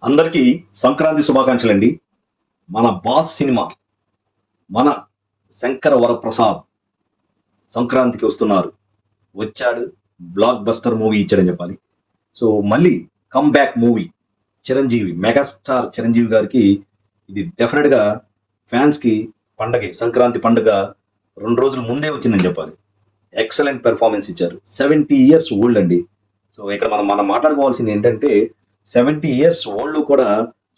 అందరికీ సంక్రాంతి శుభాకాంక్షలు అండి. మన బాస్ సినిమా, మన శంకర వరప్రసాద్ సంక్రాంతికి వస్తున్నారు. వచ్చాడు, బ్లాక్ బస్టర్ మూవీ ఇచ్చాడని చెప్పాలి. సో మళ్ళీ come back movie Chiranjeevi, megastar Chiranjeevi గారికి ఇది డెఫినెట్గా ఫ్యాన్స్కి పండగే. సంక్రాంతి పండుగ 2 రోజుల ముందే వచ్చిందని చెప్పాలి. ఎక్సలెంట్ పెర్ఫార్మెన్స్ ఇచ్చారు. 70 ఇయర్స్ ఓల్డ్ అండి. సో ఇక్కడ మనం మనం మాట్లాడుకోవాల్సింది ఏంటంటే 70 ఇయర్స్ ఓల్డ్ కూడా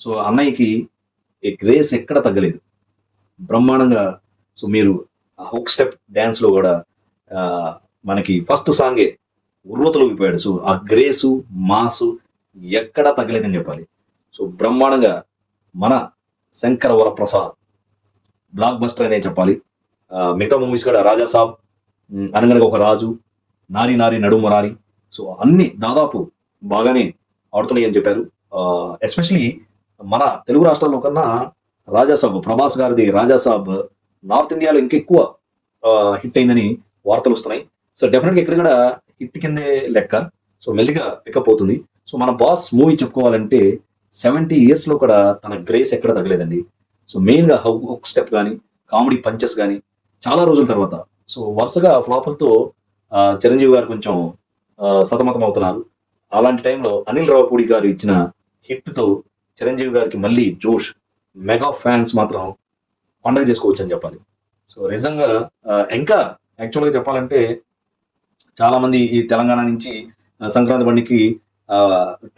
సో అన్నయ్యకి గ్రేస్ ఎక్కడ తగ్గలేదు. బ్రహ్మాండంగా. సో మీరు హుక్ స్టెప్ డ్యాన్స్ లో కూడా ఆ, మనకి ఫస్ట్ సాంగే ఉర్రూతలోకిపోయాడు. సో ఆ గ్రేసు మాసు ఎక్కడా తగ్గలేదని చెప్పాలి. సో బ్రహ్మాండంగా మన శంకర వరప్రసాద్ బ్లాక్ బస్టర్ అనే చెప్పాలి. మిగతా మూవీస్ కూడా రాజా సాబ్, అనగనగా ఒక రాజు, నారి నారి నడుమరారి, సో అన్ని దాదాపు బాగానే ఆడుతున్నాయి అని చెప్పారు. ఎస్పెషలీ మన తెలుగు రాష్ట్రాల్లో కన్నా రాజాసాబ్, ప్రభాస్ గారిది రాజాసాబ్ నార్త్ ఇండియాలో ఇంకెక్కువ హిట్ అయిందని వార్తలు వస్తున్నాయి. సో డెఫినెట్గా ఇక్కడ కూడా హిట్ కిందే లెక్క. సో మెల్లిగా పికప్ అవుతుంది. సో మన బాస్ మూవీ చెప్పుకోవాలంటే 70 ఇయర్స్ లో కూడా తన గ్రేస్ ఎక్కడ తగ్గలేదండి. సో మెయిన్ గా హుక్ స్టెప్ కానీ, కామెడీ పంచెస్ కానీ చాలా రోజుల తర్వాత సో వరుసగా ఫ్లాపులతో చిరంజీవి గారు కొంచెం సతమతం అవుతున్నారు. అలాంటి టైంలో అనిల్ రావిపూడి గారు ఇచ్చిన హిట్ తో చిరంజీవి గారికి మళ్ళీ జోష్, మెగా ఫ్యాన్స్ మాత్రం పండగ చేసుకోవచ్చు అని చెప్పాలి. సో నిజంగా ఇంకా యాక్చువల్గా చెప్పాలంటే చాలా మంది ఈ తెలంగాణ నుంచి సంక్రాంతి పండుగకి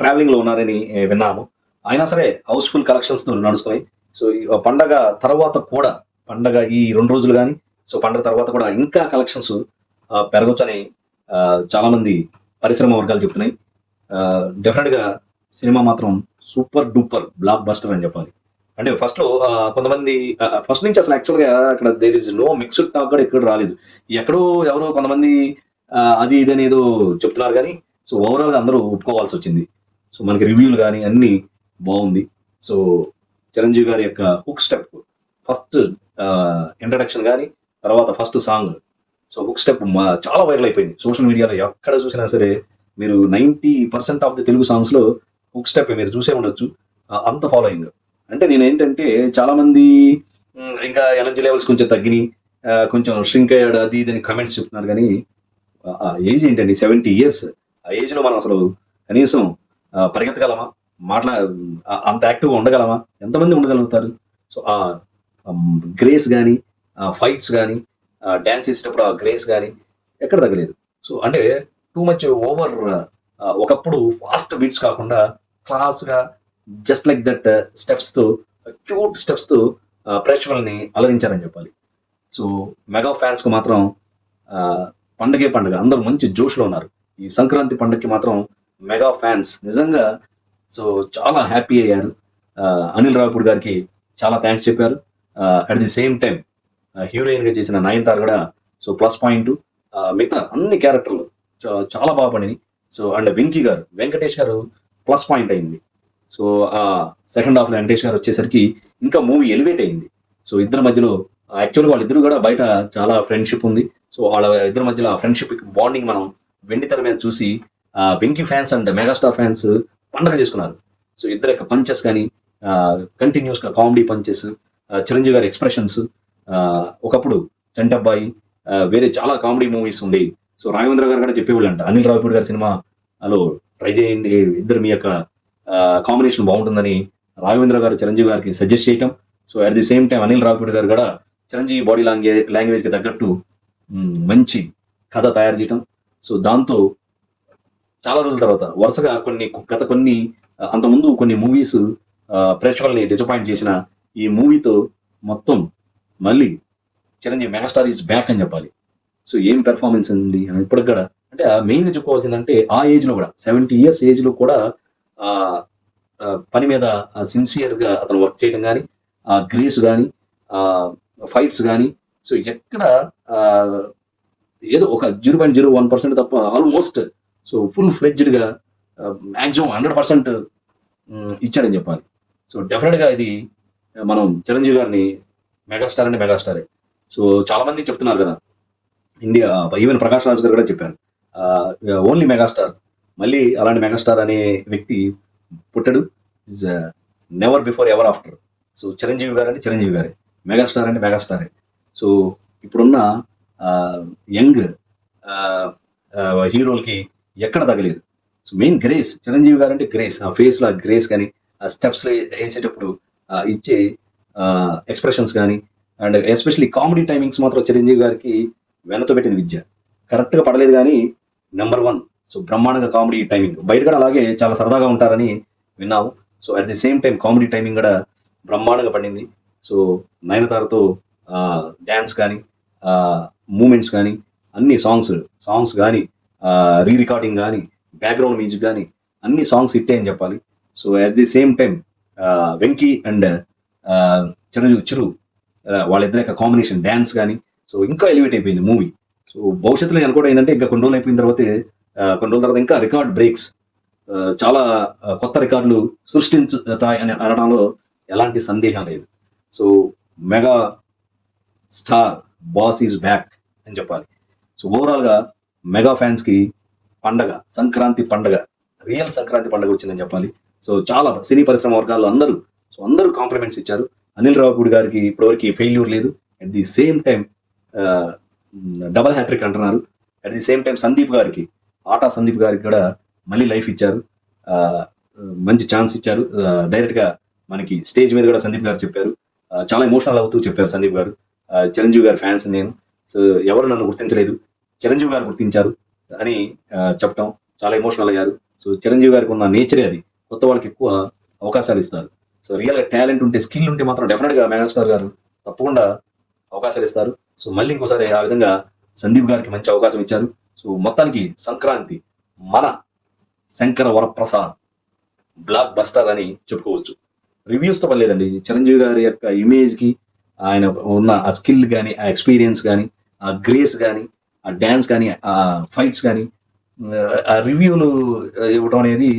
ట్రావెలింగ్ లో ఉన్నారని విన్నాము. అయినా సరే హౌస్ఫుల్ కలెక్షన్స్ నడుస్తున్నాయి. సో ఈ పండగ తర్వాత కూడా, పండగ ఈ 2 రోజులు కానీ, సో పండగ తర్వాత కూడా ఇంకా కలెక్షన్స్ పెరగొచ్చని చాలా మంది పరిశ్రమ వర్గాలు చెప్తున్నాయి. డెఫినెట్ గా సినిమా మాత్రం సూపర్ డూపర్ బ్లాక్ బస్టర్ అని చెప్పాలి. అంటే ఫస్ట్ లో కొంతమంది ఫస్ట్ నుంచి అసలు యాక్చువల్ గా అక్కడ there is no mixed talk కూడా ఎక్కడ రాలేదు. ఎక్కడో ఎవరో కొంతమంది అది ఇది అని ఏదో చెప్తున్నారు కానీ సో ఓవరాల్ గా అందరూ ఒప్పుకోవాల్సి వచ్చింది. సో మనకి రివ్యూలు కానీ అన్ని బాగుంది. సో చిరంజీవి గారి యొక్క హుక్ స్టెప్ ఫస్ట్ ఇంట్రడక్షన్ కానీ, తర్వాత first song, so hook step చాలా వైరల్ అయిపోయింది సోషల్ మీడియాలో. ఎక్కడ చూసినా సరే మీరు 90% ఆఫ్ ది తెలుగు సాంగ్స్ లో హుక్ స్టెప్ మీరు చూసే ఉండొచ్చు. అంత ఫాలోయింగ్. అంటే నేను ఏంటంటే చాలా మంది ఇంకా ఎనర్జీ లెవెల్స్ కొంచెం తగ్గినాయి, కొంచెం ష్రింక్ అయ్యాడు అది ఇది అని కమెంట్స్ చెప్తున్నారు కానీ ఆ ఏజ్ ఏంటండి 70 ఇయర్స్. ఆ ఏజ్ లో మనం అసలు కనీసం పరిగెత్తగలమా, మాట్లా అంత యాక్టివ్గా ఉండగలమా, ఎంతమంది ఉండగలుగుతారు? సో ఆ గ్రేస్ కానీ, ఆ ఫైట్స్ కానీ, డ్యాన్స్ చేసేటప్పుడు ఆ గ్రేస్ కానీ ఎక్కడ తగ్గలేదు. సో అంటే టూ మచ్ ఓవర్. ఒకప్పుడు ఫాస్ట్ బీట్స్ కాకుండా క్లాస్ గా జస్ట్ లైక్ దట్ స్టెప్స్ తో, క్యూట్ స్టెప్స్ తో ప్రేక్షకుల్ని అలరించారని చెప్పాలి. సో మెగా ఫ్యాన్స్ కు మాత్రం ఆ, పండగే పండుగ. అందరూ మంచి జోష్లో ఉన్నారు. ఈ సంక్రాంతి పండుగకి మాత్రం మెగా ఫ్యాన్స్ నిజంగా సో చాలా హ్యాపీ అయ్యారు. అనిల్ రావిపూడి గారికి చాలా థ్యాంక్స్ చెప్పారు. At the same time heroine గా చేసిన నయనతార కూడా సో ప్లస్ పాయింట్. మిగతా అన్ని క్యారెక్టర్లు చాలా బాగా పడినాయి. సో అండ్ వెంకీ గారు, వెంకటేష్ గారు ప్లస్ పాయింట్ అయింది. సో ఆ సెకండ్ హాఫ్ లో వెంకటేష్ గారు వచ్చేసరికి ఇంకా మూవీ ఎలివేట్ అయింది. సో ఇద్దరి మధ్యలో యాక్చువల్గా వాళ్ళిద్దరు కూడా బయట చాలా ఫ్రెండ్షిప్ ఉంది. సో వాళ్ళ ఇద్దరి మధ్యలో ఆ ఫ్రెండ్షిప్ బాండింగ్ మనం వెండి తెర మీద చూసి Venky fans and megastar fans పండగ చేసుకున్నారు. సో ఇద్దరు యొక్క పంచెస్ కానీ, కంటిన్యూస్ గా కామెడీ పంచెస్, చిరంజీవి గారి ఎక్స్ప్రెషన్స్, ఒకప్పుడు చంటబ్బాయి, వేరే చాలా కామెడీ మూవీస్ ఉండేవి. సో రాఘవేంద్ర గారు కూడా చెప్పేవాళ్ళంట అనిల్ రావిపూడి గారి సినిమాలో ట్రై చేయండి, ఇద్దరు మీ యొక్క కాంబినేషన్ బాగుంటుందని రాఘవేంద్ర గారు చిరంజీవి గారికి సజెస్ట్ చేయటం. So at the same time Anil Ravipudi గారు కూడా చిరంజీవి బాడీ లాంగ్వేజ్ కి తగ్గట్టు మంచి కథ తయారు చేయటం. సో దాంతో చాలా రోజుల తర్వాత వరుసగా కొన్ని అంతకుముందు కొన్ని మూవీస్ ప్రేక్షకుల్ని డిసప్పాయింట్ చేసిన ఈ మూవీతో మొత్తం మళ్ళీ చిరంజీవి మెగాస్టార్ ఈజ్ బ్యాక్ అని చెప్పాలి. సో ఏం పెర్ఫార్మెన్స్ ఉంది ఇప్పటికి కూడా. అంటే మెయిన్ చెప్పుకోవాల్సిందంటే ఆ ఏజ్ లో కూడా 70 ఇయర్స్ ఏజ్ లో కూడా ఆ ఆ, పని మీద సిన్సియర్ గా అతను వర్క్ చేయడం కానీ, ఆ గ్రేస్ కానీ, ఆ ఫైట్స్ కానీ, సో ఎక్కడ ఆ, ఏదో ఒక 0.01% తప్ప ఆల్మోస్ట్ సో ఫుల్ ఫ్లెడ్జ్డ్ గా మాక్సిమం 100% ఇచ్చాడని చెప్పాలి. సో డెఫినెట్ గా ఇది మనం చిరంజీవి గారిని మెగాస్టార్ అంటే మెగాస్టారే. సో చాలా మంది చెప్తున్నారు కదా, ఇండియా ఈవెన్ ప్రకాష్ రాజ్ గారు కూడా చెప్పారు ఓన్లీ మెగాస్టార్, మళ్ళీ అలాంటి మెగాస్టార్ అనే వ్యక్తి పుట్టడు. Is never before ever after. So Chiranjeevi garu అంటే చిరంజీవి గారే, మెగాస్టార్ అంటే మెగాస్టారే. సో ఇప్పుడున్న యంగ్ హీరోలకి ఎక్కడ తగలేదు. So main grace Chiranjeevi garu అంటే గ్రేస్, ఆ ఫేస్ లో గ్రేస్ కానీ, ఆ స్టెప్స్ వేసేటప్పుడు ఇచ్చే ఎక్స్ప్రెషన్స్ కానీ, అండ్ ఎస్పెషల్లీ కామెడీ టైమింగ్స్ మాత్రం చిరంజీవి గారికి వెనతో పెట్టిన విద్య. కరెక్ట్ గా పడలేదు కానీ నెంబర్ 1. సో బ్రహ్మాండంగా కామెడీ టైమింగ్, బయట కూడా అలాగే చాలా సరదాగా ఉంటారని విన్నాము. So at the same time comedy timing కూడా బ్రహ్మాండంగా పడింది. సో నయనతారతో డ్యాన్స్ కానీ, మూమెంట్స్ కానీ, అన్ని సాంగ్స్ కానీ, రీ రికార్డింగ్ కానీ, బ్యాక్గ్రౌండ్ మ్యూజిక్ కానీ, అన్ని సాంగ్స్ హిట్టే అని చెప్పాలి. So at the same time Venky and Chiru వాళ్ళిద్దరి యొక్క కాంబినేషన్ డ్యాన్స్ కానీ, సో ఇంకా ఎలివేట్ అయిపోయింది మూవీ. సో భవిష్యత్తులో నేను అనుకోవడం ఏంటంటే ఇంకా కొన్ని రోజులు అయిపోయిన తర్వాత ఇంకా రికార్డ్ బ్రేక్స్, చాలా కొత్త రికార్డులు సృష్టించుతాయి అని అనడంలో ఎలాంటి సందేహం లేదు. So mega star boss is back అని చెప్పాలి. సో ఓవరాల్గా మెగా ఫ్యాన్స్కి పండగ, సంక్రాంతి పండగ, రియల్ సంక్రాంతి పండగ వచ్చిందని చెప్పాలి. సో చాలా సినీ పరిశ్రమ వర్గాల్లో అందరూ కాంప్లిమెంట్స్ ఇచ్చారు. అనిల్ రావిపూడి గారికి ఇప్పటివరకు ఫెయిల్యూర్ లేదు. At the same time double hattrick అంటున్నారు. At the same time Sandeep గారికి కూడా మళ్ళీ లైఫ్ ఇచ్చారు, మంచి ఛాన్స్ ఇచ్చారు. డైరెక్ట్ గా మనకి స్టేజ్ మీద కూడా సందీప్ గారు చెప్పారు, చాలా ఎమోషనల్ అవుతూ చెప్పారు సందీప్ గారు. చిరంజీవి గారి ఫ్యాన్స్ నేను, సో ఎవరు నన్ను గుర్తించలేదు, చిరంజీవి గారు గుర్తించారు అని చెప్పడం చాలా ఎమోషనల్ అయ్యారు. సో చిరంజీవి గారికి ఉన్న నేచరే అది, కొత్త వాళ్ళకి ఎక్కువ అవకాశాలు ఇస్తారు. సో రియల్ గా టాలెంట్ ఉంటే, స్కిల్ ఉంటే మాత్రం డెఫినెట్ గా మెగాస్టార్ గారు తప్పకుండా అవకాశాలు ఇస్తారు. సో మళ్ళీ ఇంకోసారి ఆ విధంగా సందీప్ గారికి మంచి అవకాశం ఇచ్చారు. సో మొత్తానికి సంక్రాంతి మన శంకర వరప్రసాద్ బ్లాక్ బస్టర్ అని చెప్పుకోవచ్చు. రివ్యూస్ తో పనిలేదండి, చిరంజీవి గారి యొక్క ఇమేజ్ కి, ఆయన ఉన్న ఆ స్కిల్ కానీ, ఆ ఎక్స్పీరియన్స్ కానీ, ఆ గ్రేస్ కానీ, ఆ డ్యాన్స్ కానీ, ఆ ఫైట్స్ కానీ, ఆ రివ్యూలు ఇవ్వటం అనేది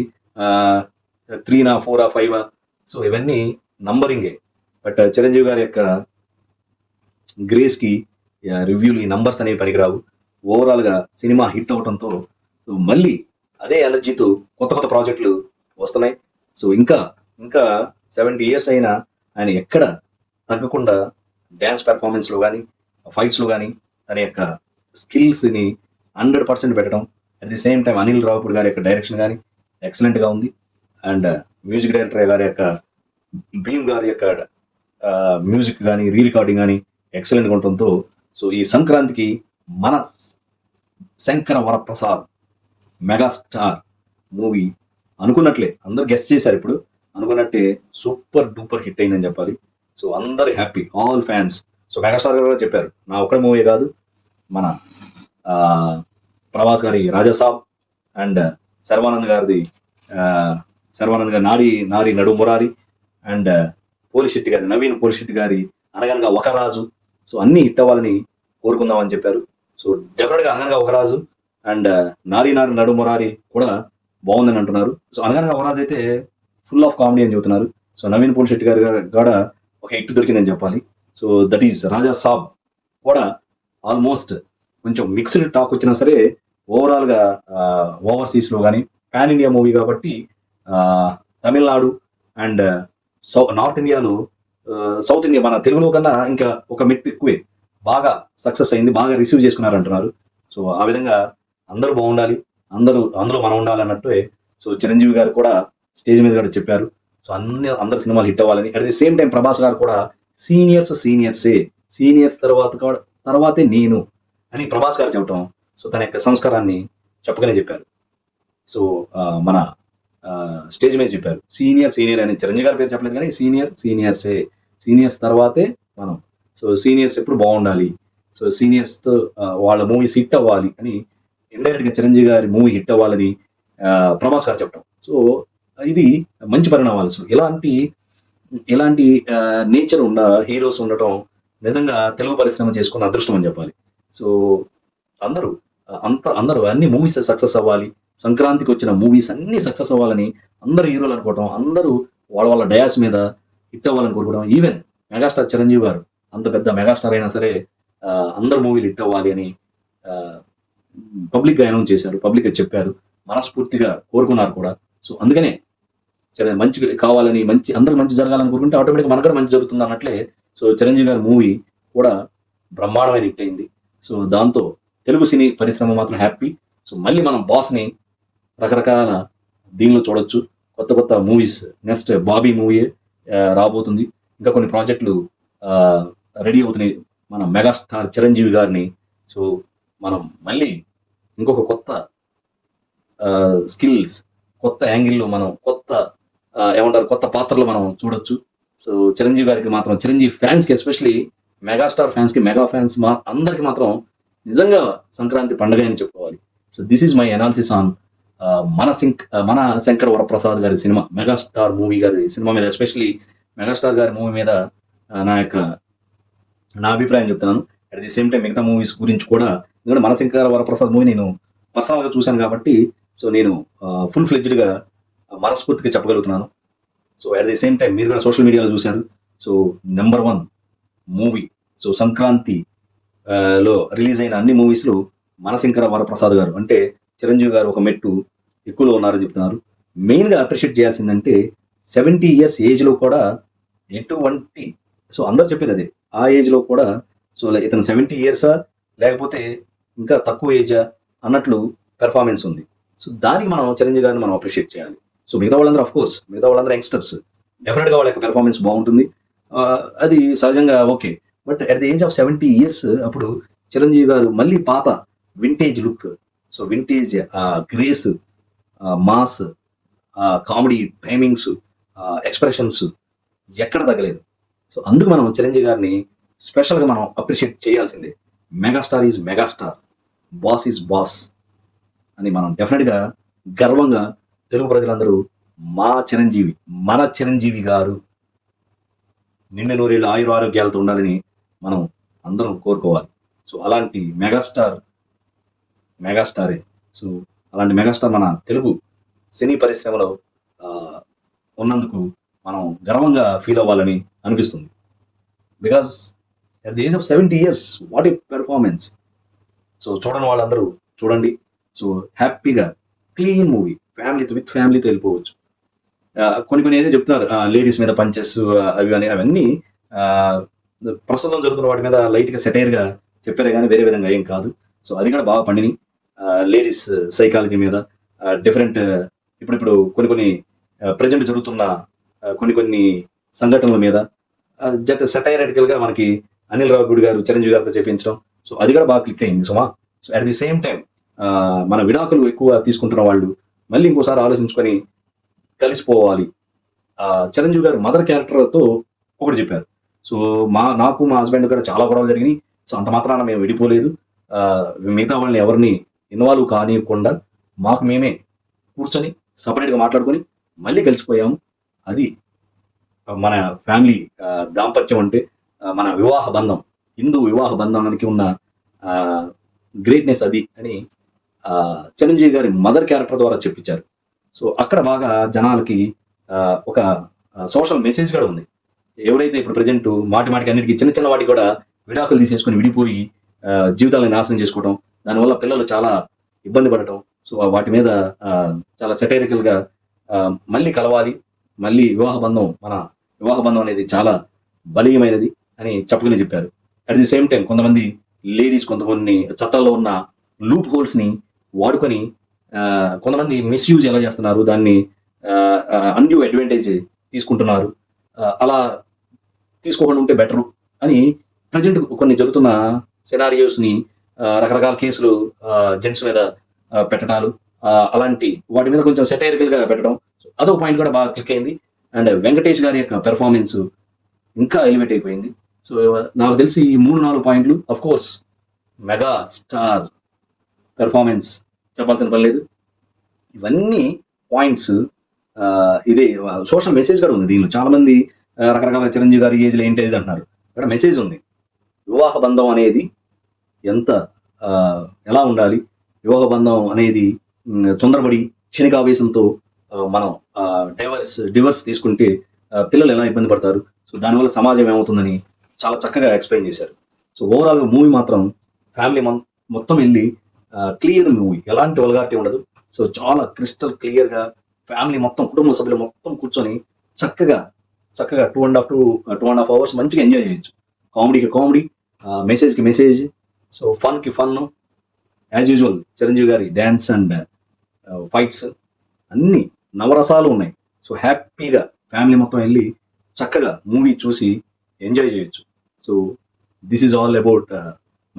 3 4 5, సో ఇవన్నీ నంబరింగే. బట్ చిరంజీవి గారి యొక్క గ్రేస్ కి రివ్యూలు, ఈ నంబర్స్ అనేవి పనికిరావు. ఓవరాల్ గా సినిమా హిట్ అవడంతో మళ్ళీ అదే ఎనర్జీతో కొత్త ప్రాజెక్టులు వస్తున్నాయి. సో ఇంకా 70 years అయినా ఆయన ఎక్కడ తగ్గకుండా డ్యాన్స్ పెర్ఫార్మెన్స్ లో కానీ, ఫైట్స్ లో కానీ తన యొక్క స్కిల్స్ ని 100% పెట్టడం. At the same time Anil Ravipudi గారి యొక్క డైరెక్షన్ కానీ ఎక్సలెంట్ గా ఉంది. అండ్ మ్యూజిక్ డైరెక్టర్ గారి యొక్క భీమ్ గారి యొక్క మ్యూజిక్ కానీ, రీ రికార్డింగ్ కానీ ఎక్సలెంట్ గా ఉండటంతో సో ఈ సంక్రాంతికి మన శంకర వరప్రసాద్ మెగాస్టార్ మూవీ అనుకున్నట్లే అందరు గెస్ట్ చేశారు, ఇప్పుడు అనుకున్నట్టే సూపర్ డూపర్ హిట్ అయిందని చెప్పాలి. సో అందరు happy, all fans. So megastar గారు కూడా చెప్పారు, నా ఒక్క మూవీ కాదు, మన ప్రభాస్ గారి రాజాసాబ్ అండ్ శర్వానంద్ గారి నారి నడు మురారి అండ్ పోలిశెట్టి గారి నవీన్ పోలిశెట్టి గారి అనగనగా ఒక రాజు, సో అన్ని హిట్ అవ్వాలని కోరుకుందామని చెప్పారు. సో డెఫినెట్ గా అనగనగా ఒక రాజు అండ్ నారి నడు మురారి కూడా బాగుందని అంటున్నారు. సో అనగనగా ఒక రాజు అయితే ఫుల్ ఆఫ్ కామెడీ అని చెబుతున్నారు. సో నవీన్ పోలిశెట్టి గారి కూడా ఒక హిట్ దొరికిందని చెప్పాలి. సో దట్ ఈస్ రాజా సాబ్ కూడా ఆల్మోస్ట్ కొంచెం మిక్స్డ్ టాక్ వచ్చినా సరే ఓవరాల్ గా ఓవర్సీస్ లో కానీ, పాన్ ఇండియా మూవీ కాబట్టి తమిళనాడు అండ్ నార్త్ ఇండియాలో, సౌత్ ఇండియా మన తెలుగులో కన్నా ఇంకా ఒక మెట్టు ఎక్కువే బాగా సక్సెస్ అయింది, బాగా రిసీవ్ చేసుకున్నారు అంటున్నారు. సో ఆ విధంగా అందరూ బాగుండాలి, అందులో మనం ఉండాలి అన్నట్టు. సో చిరంజీవి గారు కూడా స్టేజ్ మీద కూడా చెప్పారు, సో అందరు సినిమాలు హిట్ అవ్వాలని. At the same time Prabhas గారు కూడా సీనియర్స్ తర్వాతే నేను అని ప్రభాస్ గారు చెప్పటం, సో తన యొక్క సంస్కారాన్ని చెప్పగానే చెప్పారు. సో మన స్టేజ్ మీద చెప్పారు సీనియర్ అని. చిరంజీవి గారి పేరు చెప్పలేదు కానీ సీనియర్స్ తర్వాతే మనం. సో సీనియర్స్ ఎప్పుడు బాగుండాలి, సో సీనియర్స్ తో వాళ్ళ మూవీస్ హిట్ అవ్వాలి అని ఇండైరెక్ట్ గా చిరంజీవి గారి మూవీ హిట్ అవ్వాలని ప్రభాస్ గారు చెప్పడం. సో ఇది మంచి పరిణామాలు. సో ఇలాంటి నేచర్ ఉన్న హీరోస్ ఉండటం నిజంగా తెలుగు పరిశ్రమ చేసుకున్న అదృష్టం అని చెప్పాలి. సో అందరూ అన్ని మూవీస్ సక్సెస్ అవ్వాలి, సంక్రాంతికి వచ్చిన మూవీస్ అన్ని సక్సెస్ అవ్వాలని అందరూ హీరోలు అనుకోవటం, అందరూ వాళ్ళ డయాస్ మీద హిట్ అవ్వాలని కోరుకోవడం. ఈవెన్ మెగాస్టార్ చిరంజీవి గారు అంత పెద్ద మెగాస్టార్ అయినా సరే అందరు మూవీలు హిట్ అవ్వాలి అని పబ్లిక్ గా అనౌన్స్ చేశారు, పబ్లిక్ గా చెప్పారు, మనస్ఫూర్తిగా కోరుకున్నారు కూడా. సో అందుకనే మంచి కావాలని, అందరికి మంచి జరగాలని కోరుకుంటే ఆటోమేటిక్గా మనకు కూడా మంచి జరుగుతుంది అన్నట్లే. సో చిరంజీవి గారి మూవీ కూడా బ్రహ్మాండమైన హిట్ అయింది. సో దాంతో తెలుగు సినీ పరిశ్రమ మాత్రం హ్యాపీ. సో మళ్ళీ మనం బాస్ని రకరకాల దీనిలో చూడొచ్చు. కొత్త కొత్త మూవీస్, నెక్స్ట్ బాబీ మూవీ రాబోతుంది. ఇంకా కొన్ని ప్రాజెక్టులు రెడీ అవుతున్నాయి మన మెగాస్టార్ చిరంజీవి గారిని. సో మనం మళ్ళీ ఇంకొక కొత్త స్కిల్స్, కొత్త యాంగిల్లో మనం కొత్త పాత్రలు మనం చూడొచ్చు. సో చిరంజీవి గారికి మాత్రం, చిరంజీవి ఫ్యాన్స్కి, ఎస్పెషలీ మెగాస్టార్ ఫ్యాన్స్కి, మెగా ఫ్యాన్స్ అందరికి మాత్రం నిజంగా సంక్రాంతి పండుగ అని చెప్పుకోవాలి. So this is my analysis on మన శంకర్ వరప్రసాద్ గారి సినిమా, మెగాస్టార్ మూవీ గారి సినిమా మీద, ఎస్పెషలీ మెగాస్టార్ గారి మూవీ మీద నా అభిప్రాయం చెప్తున్నాను. అట్ ది సేమ్ టైం మిగతా మూవీస్ గురించి కూడా, ఎందుకంటే మన శంకర్ వరప్రసాద్ మూవీ నేను పర్సనల్గా చూశాను కాబట్టి సో నేను ఫుల్ ఫ్లెడ్జ్డ్గా మనస్ఫూర్తిగా చెప్పగలుగుతున్నాను. So at the same time మీరు కూడా సోషల్ మీడియాలో చూశారు. So number 1 movie, so Sankranti లో రిలీజ్ అయిన అన్ని మూవీస్లో మన శంకర వరప్రసాద్ గారు అంటే చిరంజీవి గారు ఒక మెట్టు ఎక్కువలో ఉన్నారని చెప్తున్నారు. మెయిన్గా అప్రిషియేట్ చేయాల్సిందంటే 70 years ఏజ్లో కూడా ఎటువంటి, సో అందరు చెప్పేది అదే, ఆ ఏజ్లో కూడా సో ఇతను 70 years లేకపోతే ఇంకా తక్కువ ఏజా అన్నట్లు పెర్ఫార్మెన్స్ ఉంది. సో దానికి మనం చిరంజీవి గారిని మనం అప్రిషియేట్ చేయాలి. సో మిగతా వాళ్ళందరూ యంగ్స్టర్స్, డెఫినెట్గా వాళ్ళ యొక్క పెర్ఫార్మెన్స్ బాగుంటుంది, అది సహజంగా okay. But at the age of 70 years అప్పుడు చిరంజీవి గారు మళ్ళీ పాత vintage look, so vintage grace, mass, comedy timings, expressions ఎక్కడ తగ్గలేదు. సో అందుకు మనం చిరంజీవి గారిని స్పెషల్గా మనం అప్రిషియేట్ చేయాల్సిందే. Megastar is megastar, boss is boss అని మనం డెఫినెట్గా గర్వంగా తెలుగు ప్రజలందరూ మన చిరంజీవి గారు నిండు నూరేళ్ళు ఆయురారోగ్యాలతో ఉండాలని మనం అందరం కోరుకోవాలి. సో అలాంటి మెగాస్టారే. సో అలాంటి మెగాస్టార్ మన తెలుగు సినీ పరిశ్రమలో ఉన్నందుకు మనం గర్వంగా ఫీల్ అవ్వాలని అనిపిస్తుంది. Because at the age of 70 years what a performance. So చూడని వాళ్ళందరూ చూడండి. సో హ్యాపీగా క్లీన్ మూవీ, విత్ ఫ్యామిలీతో వెళ్ళిపోవచ్చు. కొన్ని ఏదో చెప్తున్నారు లేడీస్ మీద పంచెస్ అవన్నీ ప్రస్తుతం జరుగుతున్న వాటి మీద లైట్గా సెటైర్గా చెప్పారే కానీ వేరే విధంగా ఏం కాదు. సో అది కూడా బాగా పండిని లేడీస్ సైకాలజీ మీద, డిఫరెంట్ ఇప్పుడు కొన్ని ప్రజెంట్ జరుగుతున్న కొన్ని సంఘటనల మీద జస్ట్ సెటైరిటికల్గా మనకి అనిల్ రావిపూడి గారు చిరంజీవి గారితో చెప్పించడం. సో అది కూడా బాగా క్లిక్ అయింది సుమా. So at the same time మన విడాకులు ఎక్కువ తీసుకుంటున్న వాళ్ళు మళ్ళీ ఇంకోసారి ఆలోచించుకొని కలిసిపోవాలి. చిరంజీవి గారు మదర్ క్యారెక్టర్తో ఒకటి చెప్పారు. సో నాకు మా హస్బెండ్ కూడా చాలా గొడవలు జరిగినాయి. సో అంత మాత్రాన మేము విడిపోలేదు, మిగతా వాళ్ళని ఎవరిని ఇన్వాల్వ్ కానివ్వకుండా మాకు మేమే కూర్చొని సపరేట్గా మాట్లాడుకొని మళ్ళీ కలిసిపోయాము. అది మన ఫ్యామిలీ దాంపత్యం అంటే, మన వివాహ బంధం, హిందూ వివాహ బంధానికి ఉన్న గ్రేట్నెస్ అది అని చిరంజీవి గారి మదర్ క్యారెక్టర్ ద్వారా చెప్పించారు. సో అక్కడ బాగా జనాలకి ఒక సోషల్ మెసేజ్ కూడా ఉంది. ఎవరైతే ఇప్పుడు ప్రజెంట్ మాటికి అన్నిటికీ చిన్న వాటికి కూడా విడాకులు తీసేసుకొని విడిపోయి జీవితాలను నాశనం చేసుకోవడం, దానివల్ల పిల్లలు చాలా ఇబ్బంది పడటం. సో వాటి మీద చాలా సెటైరికల్గా మళ్ళీ కలవాలి, మళ్ళీ మన వివాహ బంధం అనేది చాలా బలీయమైనది అని చెప్పారు. అట్ ది సేమ్ టైం కొంతమంది లేడీస్ కొన్ని చట్టాల్లో ఉన్న లూప్ హోల్స్ని వాడుకొని కొంతమంది మిస్యూజ్ ఎలా చేస్తున్నారు, దాన్ని అన్డ్యూ అడ్వాంటేజ్ తీసుకుంటున్నారు. అలా తీసుకోకుండా ఉంటే బెటరు అని ప్రజెంట్ కొన్ని జరుగుతున్న సినారియోస్ని రకరకాల కేసులు జెంట్స్ మీద పెట్టడాలు, అలాంటి వాటి మీద కొంచెం సెటైరికల్గా పెట్టడం. అదో పాయింట్ కూడా బాగా క్లిక్ అయింది. అండ్ వెంకటేష్ గారి యొక్క పెర్ఫార్మెన్స్ ఇంకా ఎలివేట్ అయిపోయింది. సో నాకు తెలిసి ఈ 3-4 పాయింట్లు, of course mega star performance చెప్పాల్సిన పని లేదు. ఇవన్నీ పాయింట్స్. ఇదే సోషల్ మెసేజ్ కూడా ఉంది దీనిలో. చాలా మంది రకరకాల చిరంజీవి గారి ఏజ్లో ఏంటి అది అంటున్నారు, ఇక్కడ మెసేజ్ ఉంది. వివాహ బంధం అనేది ఎలా ఉండాలి, వివాహ బంధం అనేది తొందరపడి క్షణికావేశంతో మనం డివర్స్ తీసుకుంటే పిల్లలు ఎలా ఇబ్బంది పడతారు, సో దానివల్ల సమాజం ఏమవుతుందని చాలా చక్కగా ఎక్స్ప్లెయిన్ చేశారు. సో ఓవరాల్గా మూవీ మాత్రం ఫ్యామిలీ మొత్తం వెళ్ళి క్లియర్ మూవీ, ఎలాంటి వల్గారిటీ ఉండదు. సో చాలా క్రిస్టల్ క్లియర్గా ఫ్యామిలీ మొత్తం, కుటుంబ సభ్యులు మొత్తం కూర్చొని చక్కగా 2.5 అవర్స్ మంచిగా ఎంజాయ్ చేయొచ్చు. కామెడీకి కామెడీ, మెసేజ్కి మెసేజ్, సో ఫన్కి ఫన్, యాజ్ యూజువల్ చిరంజీవి గారి డ్యాన్స్ అండ్ ఫైట్స్ అన్ని నవరసాలు ఉన్నాయి. సో హ్యాపీగా ఫ్యామిలీ మొత్తం వెళ్ళి చక్కగా మూవీ చూసి ఎంజాయ్ చేయొచ్చు. So this is all about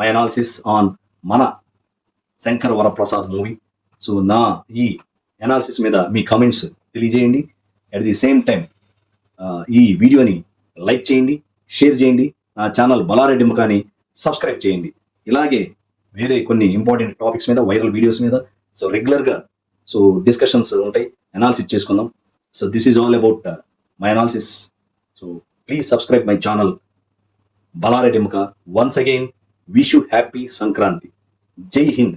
my analysis on మన శంకర్ వరప్రసాద్ మూవీ. సో నా ఈ అనాలిసిస్ మీద మీ కమెంట్స్ తెలియజేయండి. అట్ ది సేమ్ టైం ఈ వీడియోని లైక్ చేయండి, షేర్ చేయండి. నా ఛానల్ బలారెడ్డి ముఖాని సబ్స్క్రైబ్ చేయండి. ఇలాగే వేరే కొన్ని ఇంపార్టెంట్ టాపిక్స్ మీద, వైరల్ వీడియోస్ మీద సో రెగ్యులర్గా సో డిస్కషన్స్ ఉంటాయి, అనాలిసిస్ చేసుకుందాం. So this is all about my analysis. So please subscribe my channel Balareddy ముఖ. Once again wish you happy Sankranti. జై హింద్.